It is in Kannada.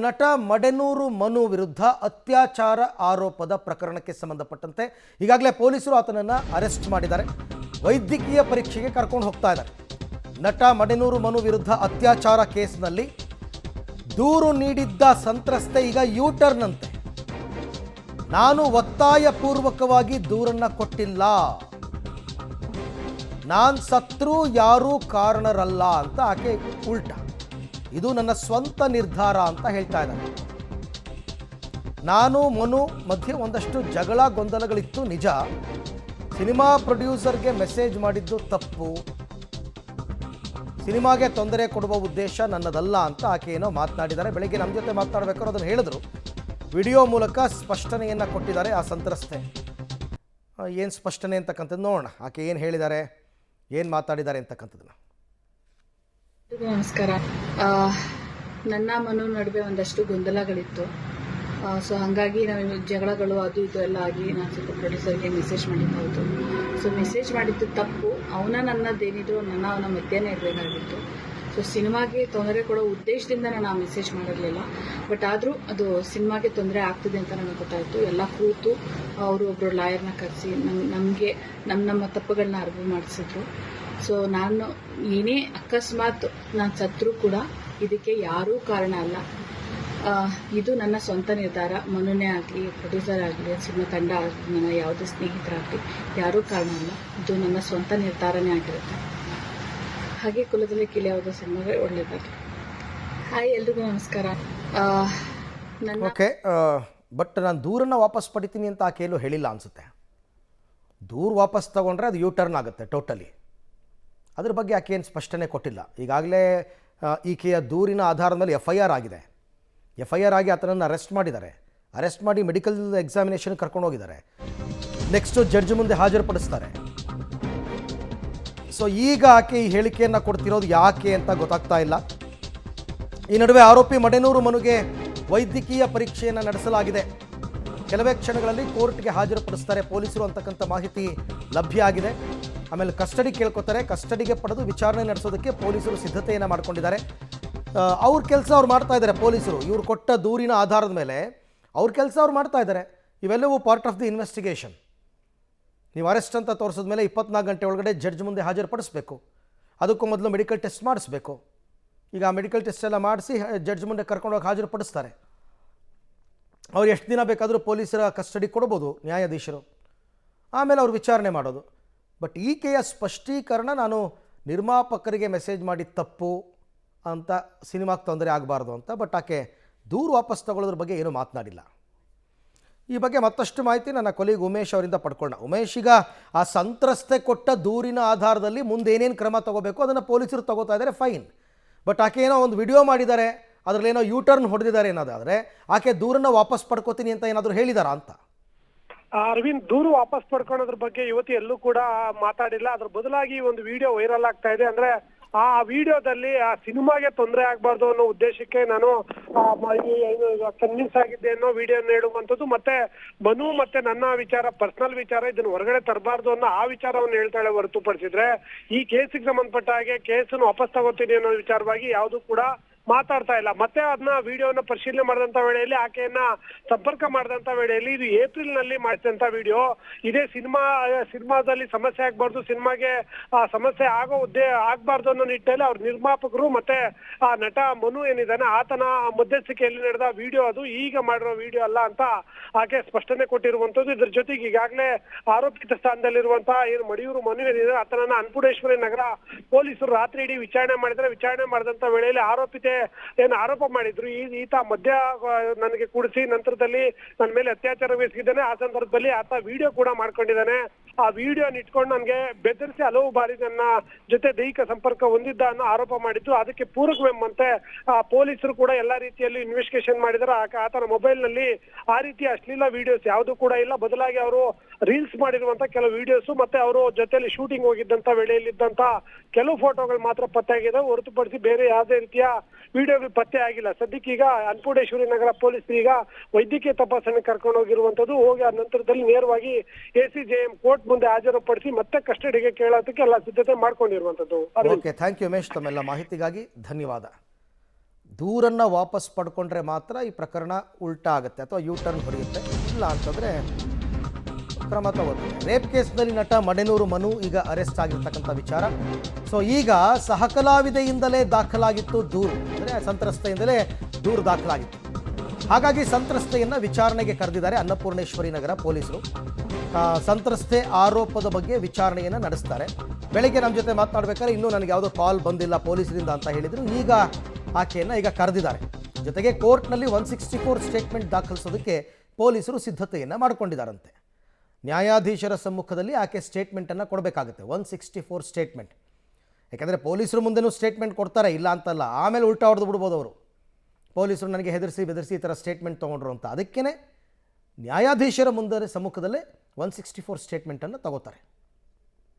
ನಟ ಮಡೆನೂರು ಮನು ವಿರುದ್ಧ ಅತ್ಯಾಚಾರ ಆರೋಪದ ಪ್ರಕರಣಕ್ಕೆ ಸಂಬಂಧಪಟ್ಟಂತೆ ಈಗಾಗಲೇ ಪೊಲೀಸರು ಆತನನ್ನು ಅರೆಸ್ಟ್ ಮಾಡಿದ್ದಾರೆ. ವೈದ್ಯಕೀಯ ಪರೀಕ್ಷೆಗೆ ಕರ್ಕೊಂಡು ಹೋಗ್ತಾ ಇದ್ದಾರೆ. ನಟ ಮಡೆನೂರು ಮನು ವಿರುದ್ಧ ಅತ್ಯಾಚಾರ ಕೇಸ್ನಲ್ಲಿ ದೂರು ನೀಡಿದ್ದ ಸಂತ್ರಸ್ತೆ ಈಗ ಯೂಟರ್ನ್ ಅಂತೆ. ನಾನು ಒತ್ತಾಯಪೂರ್ವಕವಾಗಿ ದೂರನ್ನ ಕೊಟ್ಟಿಲ್ಲ, ನಾನು ಸತ್ರು ಯಾರೂ ಕಾರಣರಲ್ಲ ಅಂತ ಆಕೆ ಉಲ್ಟಾ, ಇದು ನನ್ನ ಸ್ವಂತ ನಿರ್ಧಾರ ಅಂತ ಹೇಳ್ತಾ ಇದ್ದಾರೆ. ನಾನು ಮನು ಮಧ್ಯೆ ಒಂದಷ್ಟು ಜಗಳ ಗೊಂದಲಗಳಿತ್ತು ನಿಜ. ಸಿನಿಮಾ ಪ್ರೊಡ್ಯೂಸರ್ಗೆ ಮೆಸೇಜ್ ಮಾಡಿದ್ದು ತಪ್ಪು, ಸಿನಿಮಾಗೆ ತೊಂದರೆ ಕೊಡುವ ಉದ್ದೇಶ ನನ್ನದಲ್ಲ ಅಂತ ಆಕೆ ಏನೋ ಮಾತನಾಡಿದ್ದಾರೆ. ಬೆಳಗ್ಗೆ ನಮ್ಮ ಜೊತೆ ಮಾತನಾಡಬೇಕಾದ್ರೆ ಅದನ್ನು ಹೇಳಿದ್ರು. ವಿಡಿಯೋ ಮೂಲಕ ಸ್ಪಷ್ಟನೆಯನ್ನು ಕೊಟ್ಟಿದ್ದಾರೆ ಆ ಸಂತ್ರಸ್ತೆ. ಏನು ಸ್ಪಷ್ಟನೆ ಅಂತಕ್ಕಂಥದ್ದು ನೋಡೋಣ, ಆಕೆ ಏನು ಹೇಳಿದ್ದಾರೆ, ಏನು ಮಾತಾಡಿದ್ದಾರೆ ಅಂತಕ್ಕಂಥದ್ದನ್ನು. ನಮಸ್ಕಾರ. ನನ್ನ ಮನು ನಡುವೆ ಒಂದಷ್ಟು ಗೊಂದಲಗಳಿತ್ತು. ಸೊ ಹಾಗಾಗಿ ನಾವು ಜಗಳಗಳು ಅದು ಇದು ಎಲ್ಲ ಆಗಿ ನಾನು ಸ್ವಲ್ಪ ಪ್ರೊಡ್ಯೂಸರ್ಗೆ ಮೆಸೇಜ್ ಮಾಡಿದ್ದು ಹೌದು. ಸೊ ಮೆಸೇಜ್ ಮಾಡಿದ್ದು ತಪ್ಪು. ನನ್ನದೇನಿದ್ರು ಅವನ ಮಧ್ಯಾಹ್ನ ಇರಬೇಕಾಗಿತ್ತು. ಸೊ ಸಿನಿಮಾಗೆ ತೊಂದರೆ ಕೊಡೋ ಉದ್ದೇಶದಿಂದ ನಾನು ಆ ಮೆಸೇಜ್ ಮಾಡಿರಲಿಲ್ಲ. ಬಟ್ ಆದರೂ ಅದು ಸಿನಿಮಾಗೆ ತೊಂದರೆ ಆಗ್ತಿದೆ ಅಂತ ನನಗೆ ಗೊತ್ತಾಯಿತು. ಎಲ್ಲ ಕೂತು ಅವರು ಒಬ್ಬರು ಲಾಯರ್ನ ಕರೆಸಿ ನಮಗೆ ನಮ್ಮ ತಪ್ಪುಗಳನ್ನ ಅರಿವು ಮಾಡಿಸಿದ್ರು. ಸೊ ನಾನು ಏನೇ ಅಕಸ್ಮಾತ್ ನಾನು ಸತ್ರು ಕೂಡ ಇದಕ್ಕೆ ಯಾರೂ ಕಾರಣ ಅಲ್ಲ. ಇದು ನನ್ನ ಸ್ವಂತ ನಿರ್ಧಾರ. ಮನುನೇ ಆಗಲಿ, ಪ್ರೊಡ್ಯೂಸರ್ ಆಗಲಿ, ಸಿನಿಮಾ ತಂಡ ಆಗಲಿ, ನನ್ನ ಯಾವುದೇ ಸ್ನೇಹಿತರಾಗಲಿ ಯಾರೂ ಕಾರಣ ಅಲ್ಲ. ಇದು ನನ್ನ ಸ್ವಂತ ನಿರ್ಧಾರನೇ ಆಗಿರುತ್ತೆ. ಹಾಗೆ ಕುಲದಲ್ಲಿ ಕಿಳಿಯಾದ ಸಿನಿಮಾಗೆ ಒಳ್ಳೆಯದಾಗಲಿ. ಹಾಯ್, ಎಲ್ರಿಗೂ ನಮಸ್ಕಾರ. ಓಕೆ, ಬಟ್ ನಾನು ದೂರನ್ನು ವಾಪಸ್ ಪಡಿತೀನಿ ಅಂತ ಆಕೆ ಎಲ್ಲೂ ಹೇಳಿಲ್ಲ ಅನಿಸುತ್ತೆ. ದೂರ ವಾಪಸ್ ತಗೊಂಡ್ರೆ ಅದು ಯೂ ಟರ್ನ್ ಆಗುತ್ತೆ ಟೋಟಲಿ. ಅದ್ರ ಬಗ್ಗೆ ಆಕೆ ಏನು ಸ್ಪಷ್ಟನೆ ಕೊಟ್ಟಿಲ್ಲ. ಈಗಾಗಲೇ ಈಕೆಯ ದೂರಿನ ಆಧಾರದ ಮೇಲೆ FIR ಆಗಿದೆ. FIR ಆಗಿ ಆತನನ್ನು ಅರೆಸ್ಟ್ ಮಾಡಿದ್ದಾರೆ. ಅರೆಸ್ಟ್ ಮಾಡಿ ಮೆಡಿಕಲ್ ಎಕ್ಸಾಮಿನೇಷನ್ ಕರ್ಕೊಂಡು ಹೋಗಿದ್ದಾರೆ. ನೆಕ್ಸ್ಟು ಜಡ್ಜ್ ಮುಂದೆ ಹಾಜರುಪಡಿಸ್ತಾರೆ. ಸೊ ಈಗ ಆಕೆ ಈ ಹೇಳಿಕೆಯನ್ನು ಕೊಡ್ತಿರೋದು ಯಾಕೆ ಅಂತ ಗೊತ್ತಾಗ್ತಾ ಇಲ್ಲ. ಈ ನಡುವೆ ಆರೋಪಿ ಮಡೆನೂರು ಮನುಗೆ ವೈದ್ಯಕೀಯ ಪರೀಕ್ಷೆಯನ್ನು ನಡೆಸಲಾಗಿದೆ. ಕೆಲವೇ ಕ್ಷಣಗಳಲ್ಲಿ ಕೋರ್ಟ್ಗೆ ಹಾಜರುಪಡಿಸ್ತಾರೆ ಪೊಲೀಸರು ಅಂತಕ್ಕಂಥ ಮಾಹಿತಿ ಲಭ್ಯ ಆಗಿದೆ. ಆಮೇಲೆ ಕಸ್ಟಡಿ ಕೇಳ್ಕೊತಾರೆ. ಕಸ್ಟಡಿಗೆ ಪಡೆದು ವಿಚಾರಣೆ ನಡೆಸೋದಕ್ಕೆ ಪೊಲೀಸರು ಸಿದ್ಧತೆಯನ್ನು ಮಾಡ್ಕೊಂಡಿದ್ದಾರೆ. ಅವ್ರ ಕೆಲಸ ಅವ್ರು ಮಾಡ್ತಾ ಇದ್ದಾರೆ. ಪೊಲೀಸರು ಇವ್ರು ಕೊಟ್ಟ ದೂರಿನ ಆಧಾರದ ಮೇಲೆ ಅವ್ರ ಕೆಲಸ ಅವ್ರು ಮಾಡ್ತಾ ಇದ್ದಾರೆ. ಇವೆಲ್ಲವೂ ಪಾರ್ಟ್ ಆಫ್ ದಿ ಇನ್ವೆಸ್ಟಿಗೇಷನ್. ನೀವು ಅರೆಸ್ಟ್ ಅಂತ ತೋರಿಸಿದ ಮೇಲೆ 24 ಗಂಟೆ ಒಳಗಡೆ ಜಡ್ಜ್ ಮುಂದೆ ಹಾಜರುಪಡಿಸ್ಬೇಕು. ಅದಕ್ಕೂ ಮೊದಲು ಮೆಡಿಕಲ್ ಟೆಸ್ಟ್ ಮಾಡಿಸ್ಬೇಕು. ಈಗ ಆ ಮೆಡಿಕಲ್ ಟೆಸ್ಟ್ ಎಲ್ಲ ಮಾಡಿಸಿ ಜಡ್ಜ್ ಮುಂದೆ ಕರ್ಕೊಂಡೋಗಿ ಹಾಜರುಪಡಿಸ್ತಾರೆ. ಅವ್ರು ಎಷ್ಟು ದಿನ ಬೇಕಾದರೂ ಪೊಲೀಸರ ಕಸ್ಟಡಿ ಕೊಡ್ಬೋದು ನ್ಯಾಯಾಧೀಶರು. ಆಮೇಲೆ ಅವ್ರು ವಿಚಾರಣೆ ಮಾಡೋದು. ಬಟ್ ಈಕೆಯ ಸ್ಪಷ್ಟೀಕರಣ, ನಾನು ನಿರ್ಮಾಪಕರಿಗೆ ಮೆಸೇಜ್ ಮಾಡಿದ ತಪ್ಪು ಅಂತ, ಸಿನಿಮಾಗೆ ತೊಂದರೆ ಆಗಬಾರ್ದು ಅಂತ. ಬಟ್ ಆಕೆ ದೂರು ವಾಪಸ್ ತಗೊಳ್ಳೋದ್ರ ಬಗ್ಗೆ ಏನೂ ಮಾತನಾಡಿಲ್ಲ. ಈ ಬಗ್ಗೆ ಮತ್ತಷ್ಟು ಮಾಹಿತಿ ನನ್ನ ಕೊಲೀಗ್ ಉಮೇಶ್ ಅವರಿಂದ ಪಡ್ಕೊಳ್ಳೋಣ. ಉಮೇಶ್, ಈಗ ಆ ಸಂತ್ರಸ್ತೆ ಕೊಟ್ಟ ದೂರಿನ ಆಧಾರದಲ್ಲಿ ಮುಂದೆ ಏನೇನು ಕ್ರಮ ತಗೋಬೇಕು ಅದನ್ನು ಪೊಲೀಸರು ತಗೋತಾ ಇದ್ದಾರೆ, ಫೈನ್. ಬಟ್ ಆಕೆ ಏನೋ ಒಂದು ವಿಡಿಯೋ ಮಾಡಿದ್ದಾರೆ, ಅದರಲ್ಲೇನೋ ಯೂಟರ್ನ್ ಹೊಡೆದಿದ್ದಾರೆ ಅನ್ನೋದಾದರೆ ಆಕೆ ದೂರನ್ನು ವಾಪಸ್ ಪಡ್ಕೋತೀನಿ ಅಂತ ಏನಾದರೂ ಹೇಳಿದಾರಾ ಅಂತ? ಅರವಿಂದ್, ದೂರು ವಾಪಸ್ ಪಡ್ಕೊಳ್ಳೋದ್ರ ಬಗ್ಗೆ ಯುವತಿ ಎಲ್ಲೂ ಕೂಡ ಮಾತಾಡಿಲ್ಲ. ಅದ್ರ ಬದಲಾಗಿ ಒಂದು ವಿಡಿಯೋ ವೈರಲ್ ಆಗ್ತಾ ಇದೆ. ಅಂದ್ರೆ ಆ ವಿಡಿಯೋದಲ್ಲಿ ಆ ಸಿನಿಮಾಗೆ ತೊಂದರೆ ಆಗ್ಬಾರ್ದು ಅನ್ನೋ ಉದ್ದೇಶಕ್ಕೆ ನಾನು ಕನ್ವಿನ್ಸ್ ಆಗಿದ್ದೆ ಅನ್ನೋ ವಿಡಿಯೋ ಹೇಳುವಂಥದ್ದು. ಮತ್ತೆ ಮನು ಮತ್ತೆ ನನ್ನ ವಿಚಾರ, ಪರ್ಸನಲ್ ವಿಚಾರ, ಇದನ್ನ ಹೊರಗಡೆ ತರಬಾರ್ದು ಅನ್ನೋ ಆ ವಿಚಾರವನ್ನು ಹೇಳ್ತಾಳೆ ಹೊರತುಪಡಿಸಿದ್ರೆ ಈ ಕೇಸಿಗೆ ಸಂಬಂಧಪಟ್ಟ ಹಾಗೆ ಕೇಸನ್ನು ವಾಪಸ್ ತಗೋತೀನಿ ಅನ್ನೋ ವಿಚಾರವಾಗಿ ಯಾವುದು ಕೂಡ ಮಾತಾಡ್ತಾ ಇಲ್ಲ. ಮತ್ತೆ ಅದನ್ನ ವಿಡಿಯೋನ ಪರಿಶೀಲನೆ ಮಾಡಿದಂತ ವೇಳೆಯಲ್ಲಿ, ಆಕೆಯನ್ನ ಸಂಪರ್ಕ ಮಾಡಿದಂತ ವೇಳೆಯಲ್ಲಿ, ಇದು ಏಪ್ರಿಲ್ ನಲ್ಲಿ ಮಾಡಿದಂತ ವಿಡಿಯೋ, ಇದೇ ಸಿನಿಮಾದಲ್ಲಿ ಸಮಸ್ಯೆ ಆಗ್ಬಾರ್ದು, ಸಿನಿಮಾಗೆ ಸಮಸ್ಯೆ ಆಗ್ಬಾರ್ದು ಅನ್ನೋ ನಿಟ್ಟಿನಲ್ಲಿ ಅವ್ರ ನಿರ್ಮಾಪಕರು ಮತ್ತೆ ಆ ನಟ ಮನು ಏನಿದ್ದಾನೆ ಆತನ ಮಧ್ಯಸ್ಥಿಕೆಯಲ್ಲಿ ನಡೆದ ವಿಡಿಯೋ ಅದು, ಈಗ ಮಾಡಿರೋ ವಿಡಿಯೋ ಅಲ್ಲ ಅಂತ ಆಕೆ ಸ್ಪಷ್ಟನೆ ಕೊಟ್ಟಿರುವಂತದ್ದು. ಇದ್ರ ಜೊತೆಗೆ ಈಗಾಗಲೇ ಆರೋಪಿತ ಸ್ಥಾನದಲ್ಲಿರುವಂತಹ ಏನು ಮಡಿಯೂರು ಮನು ಏನಿದೆ ಆತನನ್ನ ಅನ್ನಪೂರ್ಣೇಶ್ವರಿ ನಗರ ಪೊಲೀಸರು ರಾತ್ರಿ ಇಡೀ ವಿಚಾರಣೆ ಮಾಡಿದ್ರೆ, ವಿಚಾರಣೆ ಮಾಡಿದಂತ ವೇಳೆಯಲ್ಲಿ ಆರೋಪಿತೆ ಏನು ಆರೋಪ ಮಾಡಿದ್ರು, ಈತ ಮದ್ಯ ನನಗೆ ಕೂಡಿಸಿ ನಂತರದಲ್ಲಿ ನನ್ನ ಮೇಲೆ ಅತ್ಯಾಚಾರವೆಸಗಿದ್ದಾನೆ. ಆ ಸಂದರ್ಭದಲ್ಲಿ ಆತ ವಿಡಿಯೋ ಕೂಡ ಮಾಡ್ಕೊಂಡಿದ್ದಾನೆ. ಆ ವಿಡಿಯೋನ ಇಟ್ಕೊಂಡು ನನಗೆ ಬೆದರಿಸಿ ಹಲವು ಬಾರಿ ನನ್ನ ಜೊತೆ ದೈಹಿಕ ಸಂಪರ್ಕ ಹೊಂದಿದ್ದ ಅನ್ನೋ ಆರೋಪ ಮಾಡಿದ್ದು. ಅದಕ್ಕೆ ಪೂರಕವೆಂಬಂತೆ ಪೊಲೀಸರು ಕೂಡ ಎಲ್ಲಾ ರೀತಿಯಲ್ಲಿ ಇನ್ವೆಸ್ಟಿಗೇಷನ್ ಮಾಡಿದರೆ ಆತನ ಮೊಬೈಲ್ ನಲ್ಲಿ ಆ ರೀತಿಯ ಅಶ್ಲೀಲ ವಿಡಿಯೋಸ್ ಯಾವುದು ಕೂಡ ಇಲ್ಲ. ಬದಲಾಗಿ ಅವರು ರೀಲ್ಸ್ ಮಾಡಿರುವಂತ ಕೆಲವು ವಿಡಿಯೋಸ್ ಮತ್ತೆ ಅವರು ಜೊತೆಯಲ್ಲಿ ಶೂಟಿಂಗ್ ಹೋಗಿದ್ದಂತ ವೇಳೆಯಲ್ಲಿದ್ದಂತ ಕೆಲವು ಫೋಟೋಗಳು ಮಾತ್ರ ಪತ್ತೆ ಆಗಿದೆ, ಹೊರತುಪಡಿಸಿ ಬೇರೆ ಯಾವುದೇ ರೀತಿಯ ವಿಡಿಯೋಗಳು ಪತ್ತೆ ಆಗಿಲ್ಲ. ಸದ್ಯಕ್ಕೆ ಈಗ ಅನ್ನಪೂರ್ಣೇಶ್ವರಿ ನಗರ ಪೊಲೀಸರು ಈಗ ವೈದ್ಯಕೀಯ ತಪಾಸಣೆ ಕರ್ಕೊಂಡು ಹೋಗಿರುವಂತದ್ದು. ಹೋಗಿ ಆ ನಂತರದಲ್ಲಿ ನೇರವಾಗಿ ACJM ಕೋರ್ಟ್ ಮುಂದೆ ಹಾಜರುಪಡಿಸಿ ಮತ್ತೆ ಕಸ್ಟಡಿಗೆ ಕೇಳೋದಕ್ಕೆ ಎಲ್ಲ ಸಿದ್ಧತೆ ಮಾಡ್ಕೊಂಡಿರುವಂತದ್ದು. ಓಕೆ, ಥ್ಯಾಂಕ್ ಯು ಉಮೇಶ್, ತಮ್ಮೆಲ್ಲ ಮಾಹಿತಿಗಾಗಿ ಧನ್ಯವಾದ. ದೂರನ್ನು ವಾಪಸ್ ಪಡ್ಕೊಂಡ್ರೆ ಮಾತ್ರ ಈ ಪ್ರಕರಣ ಉಲ್ಟಾ ಆಗುತ್ತೆ ಅಥವಾ ಯೂ ಟರ್ನ್ ಹೊಡೆಯುತ್ತೆ. ಇಲ್ಲ ಅಂತಂದರೆ ಕ್ರಮ ತಗೋತಾರೆ. ರೇಪ್ ಕೇಸ್ನಲ್ಲಿ ನಟ ಮಡೆನೂರು ಮನು ಈಗ ಅರೆಸ್ಟ್ ಆಗಿರ್ತಕ್ಕಂಥ ವಿಚಾರ. ಸೊ ಈಗ ಸಹಕಲಾವಿದೆಯಿಂದಲೇ ದಾಖಲಾಗಿತ್ತು ದೂರು, ಅಂದರೆ ಸಂತ್ರಸ್ತೆಯಿಂದಲೇ ದೂರು ದಾಖಲಾಗಿತ್ತು. ಹಾಗಾಗಿ ಸಂತ್ರಸ್ತೆಯನ್ನು ವಿಚಾರಣೆಗೆ ಕರೆದಿದ್ದಾರೆ ಅನ್ನಪೂರ್ಣೇಶ್ವರಿ ನಗರ ಪೊಲೀಸರು. ಸಂತ್ರಸ್ತೆ ಆರೋಪದ ಬಗ್ಗೆ ವಿಚಾರಣೆಯನ್ನು ನಡೆಸ್ತಾರೆ. ಬೆಳಗ್ಗೆ ನಮ್ಮ ಜೊತೆ ಮಾತನಾಡಬೇಕಾದ್ರೆ ಇನ್ನೂ ನನಗೆ ಯಾವುದೋ ಕಾಲ್ ಬಂದಿಲ್ಲ ಪೊಲೀಸರಿಂದ ಅಂತ ಹೇಳಿದರು. ಈಗ ಆಕೆಯನ್ನು ಈಗ ಕರೆದಿದ್ದಾರೆ. ಜೊತೆಗೆ ಕೋರ್ಟ್ನಲ್ಲಿ 164 ಸ್ಟೇಟ್ಮೆಂಟ್ ದಾಖಲಿಸೋದಕ್ಕೆ ಪೊಲೀಸರು ಸಿದ್ಧತೆಯನ್ನು ಮಾಡಿಕೊಂಡಿದ್ದಾರಂತೆ. ನ್ಯಾಯಾಧೀಶರ ಸಮ್ಮುಖದಲ್ಲಿ ಆಕೆ ಸ್ಟೇಟ್ಮೆಂಟನ್ನು ಕೊಡಬೇಕಾಗುತ್ತೆ, 164 ಸ್ಟೇಟ್ಮೆಂಟ್. ಯಾಕೆಂದರೆ ಪೊಲೀಸರು ಮುಂದೆನೂ ಸ್ಟೇಟ್ಮೆಂಟ್ ಕೊಡ್ತಾರೆ, ಇಲ್ಲ ಅಂತಲ್ಲ. ಆಮೇಲೆ ಉಲ್ಟಾ ಹೊಡೆದು ಬಿಡ್ಬೋದು ಅವರು, ಪೊಲೀಸರು ನನಗೆ ಹೆದರಿಸಿ ಬೆದರಿಸಿ ಈ ಥರ ಸ್ಟೇಟ್ಮೆಂಟ್ ತೊಗೊಂಡ್ರು ಅಂತ. ಅದಕ್ಕೇ ನ್ಯಾಯಾಧೀಶರ ಮುಂದೆ ಸಮ್ಮುಖದಲ್ಲೇ 164 ಸ್ಟೇಟ್ಮೆಂಟನ್ನು ತಗೋತಾರೆ.